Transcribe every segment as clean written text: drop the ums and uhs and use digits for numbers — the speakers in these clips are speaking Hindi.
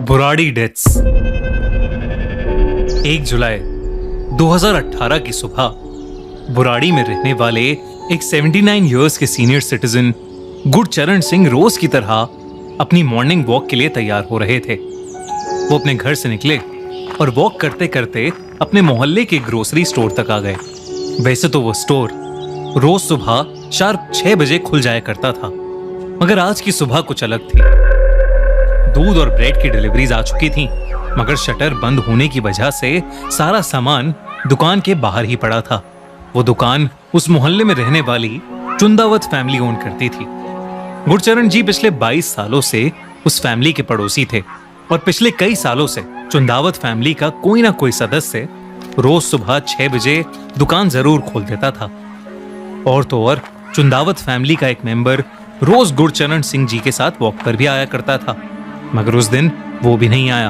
बुराड़ी डेथ्स। 1 जुलाई 2018 की सुबह बुराड़ी में रहने वाले एक 79 इयर्स के सीनियर सिटीजन गुरचरण सिंह रोज की तरह अपनी मॉर्निंग वॉक के लिए तैयार हो रहे थे। वो अपने घर से निकले और वॉक करते करते अपने मोहल्ले के ग्रोसरी स्टोर तक आ गए। वैसे तो वो स्टोर रोज सुबह शार्प 6 बजे खुल जाया करता था, मगर आज की सुबह कुछ अलग थी। दूध और ब्रेड की डिलीवरीज आ चुकी थीं, मगर शटर बंद होने की वजह से सारा सामान दुकान के बाहर ही पड़ा था। वो दुकान उस मोहल्ले में रहने वाली चुंदावत फैमिली ओन करती थी। गुरचरण जी पिछले 22 सालों से उस फैमिली के पड़ोसी थे और पिछले कई सालों से चुंदावत फैमिली का कोई ना कोई सदस्य रोज सुबह 6 बजे दुकान जरूर खोल देता था। और तो और चुंदावत फैमिली का एक मेंबर रोज गुरचरण सिंह जी के साथ वॉक पर भी आया करता था, मगर उस दिन वो भी नहीं आया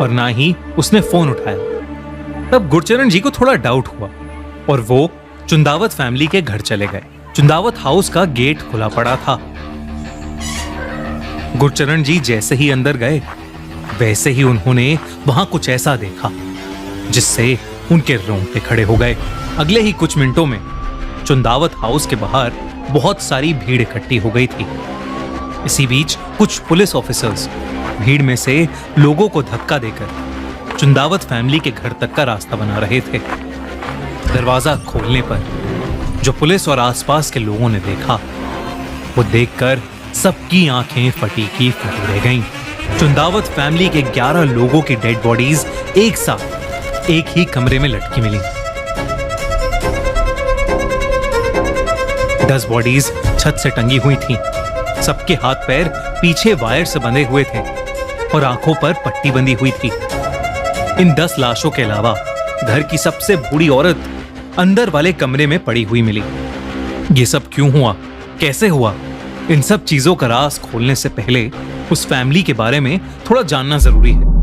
और ना ही उसने फोन उठाया। तब गुरचरण जी को थोड़ा डाउट हुआ और वो चुंदावत फैमिली के घर चले गए। चुंदावत हाउस का गेट खुला पड़ा था। गुरचरण जी जैसे ही अंदर गए वैसे ही उन्होंने वहां कुछ ऐसा देखा जिससे उनके रोंगटे खड़े हो गए। अगले ही कुछ मिनटों में चुंदावत हाउस के बाहर बहुत सारी भीड़ इकट्ठी हो गई थी। इसी बीच कुछ पुलिस ऑफिसर्स भीड़ में से लोगों को धक्का देकर चुंदावत फैमिली के घर तक का रास्ता बना रहे थे। दरवाजा खोलने पर जो पुलिस और आसपास के लोगों ने देखा, वो देखकर सबकी आंखें फटी की फटी रह गईं। चुंदावत फैमिली के 11 लोगों की डेड बॉडीज एक साथ एक ही कमरे में लटकी मिली। 10 बॉडीज छत से टंगी हुई थीं। सबके हाथ पैर पीछे वायर से बंधे हुए थे और आंखों पर पट्टी बंधी हुई थी। इन 10 लाशों के अलावा घर की सबसे बूढ़ी औरत अंदर वाले कमरे में पड़ी हुई मिली। ये सब क्यों हुआ, कैसे हुआ, इन सब चीजों का राज खोलने से पहले उस फैमिली के बारे में थोड़ा जानना जरूरी है।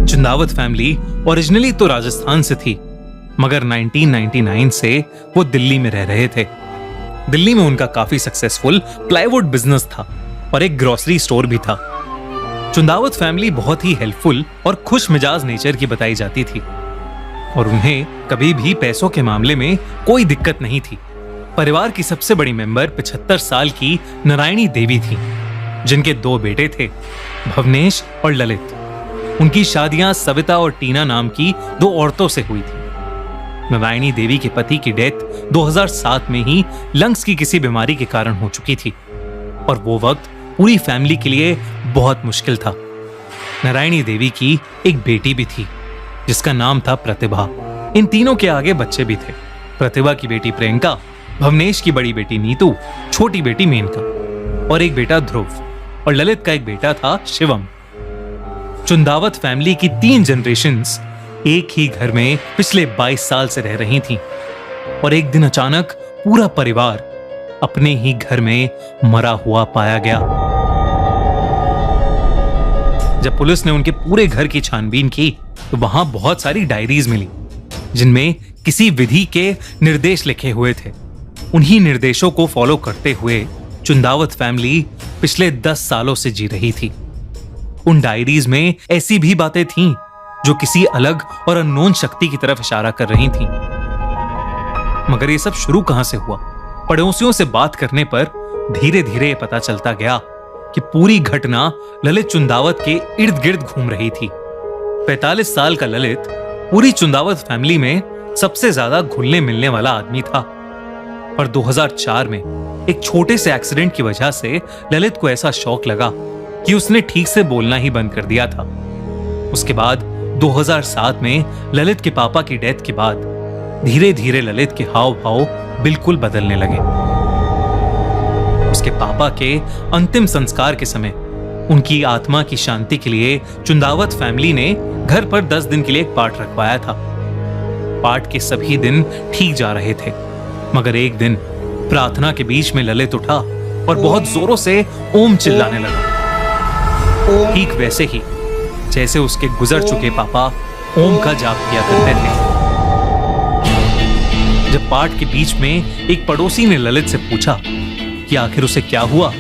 चुंदावत फैमिली ओरिजिनली तो राजस्थान से थी, मगर 1999 से वो दिल्ली में रह रहे थे। दिल्ली में उनका काफी सक्सेसफुल प्लाईवुड बिजनेस था और एक ग्रोसरी स्टोर भी था। चुंदावत फैमिली बहुत ही हेल्पफुल और खुश मिजाज नेचर की बताई जाती थी और उन्हें कभी भी पैसों के मामले में कोई दिक्कत नहीं थी। परिवार की सबसे बड़ी मेंबर 75 साल की नारायणी देवी थी, जिनके 2 बेटे थे, भवनेश और ललित। उनकी शादियां सविता और टीना नाम की 2 औरतों से हुई थी। नारायणी देवी के पति की डेथ 2007 में ही लंग्स की किसी बीमारी के कारण हो चुकी थी और वो वक्त पूरी फैमिली के लिए बहुत मुश्किल था। नारायणी देवी की एक बेटी भी थी जिसका नाम था प्रतिभा। इन तीनों के आगे बच्चे भी थे। प्रतिभा की बेटी प्रियंका, भवनेश की बड़ी बेटी नीतू, छोटी बेटी मेनका और एक बेटा ध्रुव, और ललित का एक बेटा था शिवम। चुंदावत फैमिली की 3 जनरेशंस एक ही घर में पिछले 22 साल से रह रही थीं और एक दिन अचानक पूरा परिवार अपने ही घर में मरा हुआ पाया गया। जब पुलिस ने उनके पूरे घर की छानबीन की तो वहां बहुत सारी डायरीज मिली जिनमें किसी विधि के निर्देश लिखे हुए थे। उन्हीं निर्देशों को फॉलो करते हुए चुंदावत फैमिली पिछले 10 सालों से जी रही थी। उन डायरीज में ऐसी भी बातें थीं जो किसी अलग और अननोन शक्ति की तरफ इशारा कर रही थीं। मगर ये सब शुरू कहां से हुआ? पड़ोसियों से बात करने पर धीरे धीरे पता चलता गया कि पूरी घटना ललित चुंदावत के इर्द गिर्द घूम रही थी। 45 साल का ललित पूरी चुंदावत फैमिली में सबसे ज्यादा घुलने मिलने वाला आदमी था और 2004 में एक छोटे से एक्सीडेंट की वजह से ललित को ऐसा शौक लगा कि उसने ठीक से बोलना ही बंद कर दिया था। उसके बाद 2007 में ललित के पापा की डेथ के बाद धीरे धीरे ललित के हाव भाव बिल्कुल बदलने लगे। उसके पापा के अंतिम संस्कार के समय उनकी आत्मा की शांति के लिए चुंदावत फैमिली ने घर पर 10 दिन के लिए एक पाठ रखवाया था। पाठ के सभी दिन ठीक जा रहे थे, मगर एक दिन प्रार्थना के बीच में ललित उठा और बहुत जोरों से ओम चिल्लाने लगा। ठीक वैसे ही जैसे उसके गुजर चुके पापा ओम का जाप किया करते थे। जब पाठ के बीच में एक पड़ोसी ने ललित से पूछा कि आखिर उसे क्या हुआ,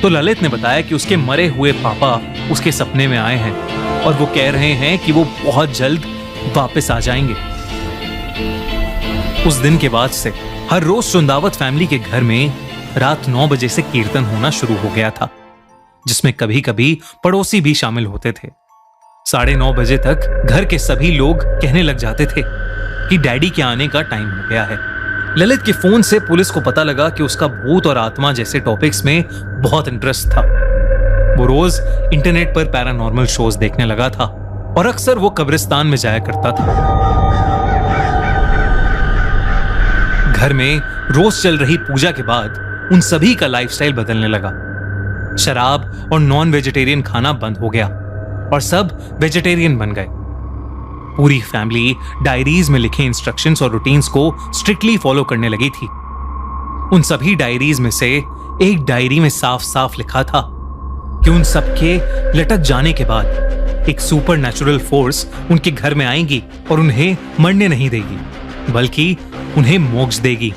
तो ललित ने बताया कि उसके मरे हुए पापा उसके सपने में आए हैं और वो कह रहे हैं कि वो बहुत जल्द वापस आ जाएंगे। उस दिन के बाद से हर रोज चुंदावत फैमिली के घर में रात 9 बजे से कीर्तन होना शुरू हो गया था, जिसमें कभी कभी पड़ोसी भी शामिल होते थे। 9:30 बजे तक घर के सभी लोग कहने लग जाते थे कि डैडी के आने का टाइम हो गया है। ललित के फोन से पुलिस को पता लगा कि उसका भूत और आत्मा जैसे टॉपिक्स में बहुत इंटरेस्ट था। वो रोज इंटरनेट पर पैरानॉर्मल शोज देखने लगा था और अक्सर वो कब्रिस्तान में जाया करता था। घर में रोज चल रही पूजा के बाद उन सभी का लाइफस्टाइल बदलने लगा। शराब और नॉन वेजिटेरियन खाना बंद हो गया और सब वेजिटेरियन बन गए। पूरी फैमिली डायरीज में लिखे इंस्ट्रक्शंस और रूटीन्स को स्ट्रिक्टली फॉलो करने लगी थी। उन सभी डायरीज में से एक डायरी में साफ साफ लिखा था कि उन सबके लटक जाने के बाद एक सुपर नेचुरल फोर्स उनके घर में आएगी और उन्हें मरने नहीं देगी, बल्कि उन्हें मोक्ष देगी।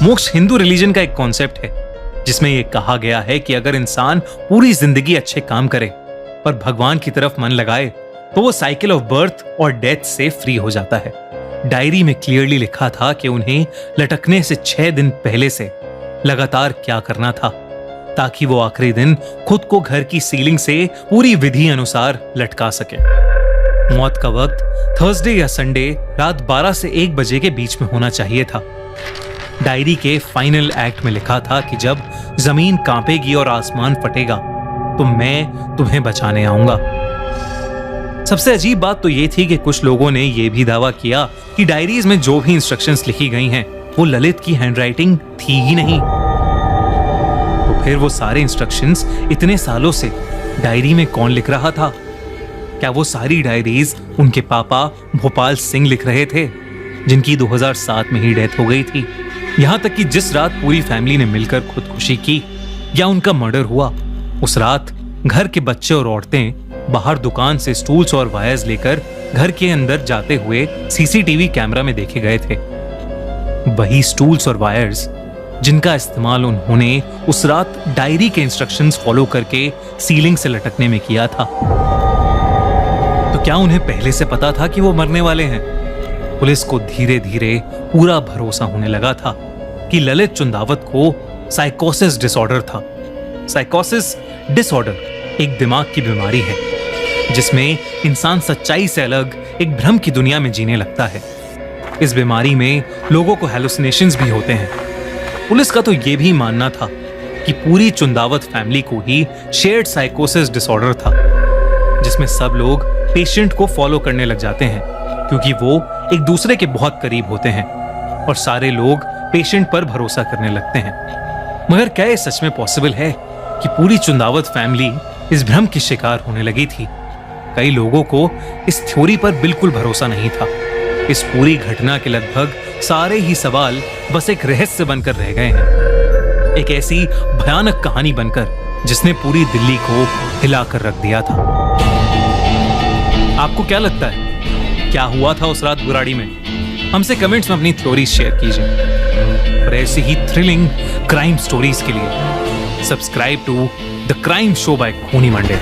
मोक्ष हिंदू रिलीजन का एक कॉन्सेप्ट है जिसमें यह कहा गया है कि अगर इंसान पूरी जिंदगी अच्छे काम करे और भगवान की तरफ मन लगाए तो वो साइकिल ऑफ बर्थ और डेथ से फ्री हो जाता है। डायरी में क्लियरली लिखा था कि उन्हें लटकने से 6 दिन पहले से लगातार क्या करना था ताकि वो आखिरी दिन खुद को घर की सीलिंग से पूरी विधि अनुसार लटका सके। मौत का वक्त थर्सडे या संडे रात 12 से 1 बजे के बीच में होना चाहिए था। डायरी के फाइनल एक्ट में लिखा था कि जब जमीन कांपेगी और आसमान फटेगा तो मैं तुम्हें बचाने आऊंगा। सबसे अजीब बात तो ये थी कि कुछ लोगों ने यह भी दावा किया कि डायरीज में जो भी इंस्ट्रक्शंस लिखी गई हैं वो ललित की हैंडराइटिंग थी ही नहीं। तो फिर वो सारे इंस्ट्रक्शंस इतने सालों से डायरी में कौन लिख रहा था? क्या वो सारी डायरीज उनके पापा भोपाल सिंह लिख रहे थे, जिनकी 2007 में ही डेथ हो गई थी? यहां तक कि जिस रात पूरी फैमिली ने मिलकर खुदकुशी की या उनका मर्डर हुआ, उस रात घर के बच्चे और औरतें बाहर दुकान से स्टूल्स और वायर्स लेकर घर के अंदर जाते हुए सीसीटीवी कैमरा में देखे गए थे। वही स्टूल्स और वायर्स जिनका इस्तेमाल उन्होंने उस रात डायरी के इंस्ट्रक्शंस फॉलो करके सीलिंग से लटकने में किया था। तो क्या उन्हें पहले से पता था कि वो मरने वाले हैं? पुलिस को धीरे धीरे पूरा भरोसा होने लगा था कि ललित चुंदावत को साइकोसिस डिसऑर्डर था। साइकोसिस डिसऑर्डर एक दिमाग की बीमारी है जिसमें इंसान सच्चाई से अलग एक भ्रम की दुनिया में जीने लगता है। इस बीमारी में लोगों को हैलुसिनेशंस भी होते हैं। पुलिस का तो यह भी मानना था कि पूरी चुंदावत फैमिली को ही शेयर्ड साइकोसिस डिसऑर्डर था, जिसमें सब लोग पेशेंट को फॉलो करने लग जाते हैं क्योंकि वो एक दूसरे के बहुत करीब होते हैं और सारे लोग पेशेंट पर भरोसा करने लगते हैं। मगर क्या ये सच में पॉसिबल है कि पूरी चुंदावत फैमिली इस भ्रम की शिकार होने लगी थी? कई लोगों को इस थ्योरी पर बिल्कुल भरोसा नहीं था। इस पूरी घटना के लगभग सारे ही सवाल बस एक रहस्य बनकर रह गए हैं, एक ऐसी भयानक कहानी बनकर जिसने पूरी दिल्ली को हिलाकर रख दिया था। आपको क्या लगता है, क्या हुआ था उस रात बुराड़ी में? हमसे कमेंट्स में अपनी थ्योरी शेयर कीजिए। और ऐसी ही थ्रिलिंग क्राइम स्टोरीज के लिए subscribe to the crime show by खूनी मंडे।